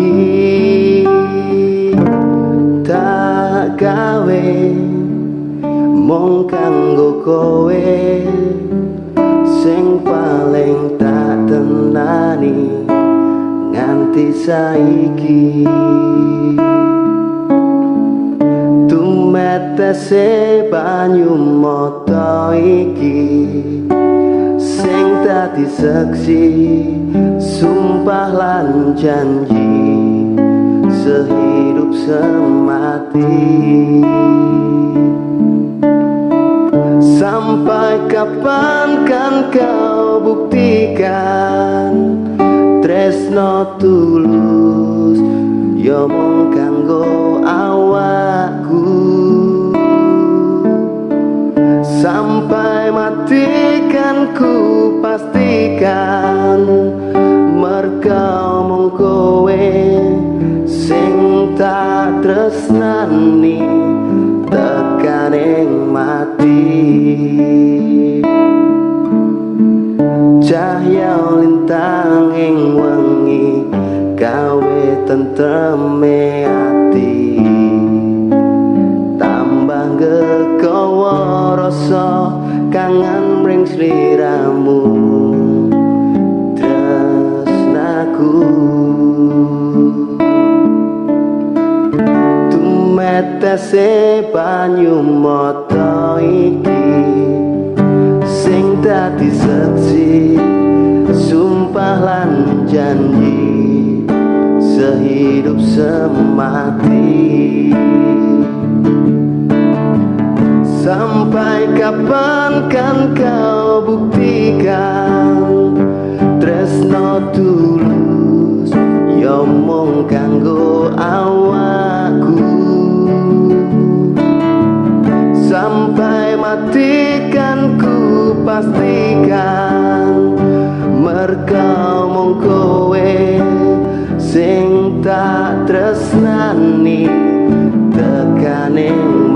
iki tak gawe mung kanggo kowe sing paling tak tenani nganti saiki. Tumetese banyu mata iki sing dadi seksi sumpah lan janji sehidup semati. Sampai kapan kan kau buktikan tresno tulus yo mung kanggo awakku. Sampai mati kan ku pastikan merga mung kowe sing tak tresnani tekaning mati. Cahya lintang ing wengi gawe tentreme ati, tambah gegawa rasa kangen mring sliramu tresnaku. Tumetese banyu mata iki sing dadi seksi sumpah lan janji sehidup semati. Sampai kapan kan kau buktikan tresno tulus yo mung kanggo awakku. Sampai mati kan ku pastikan merga mung kowe sing tak tresnani tekaning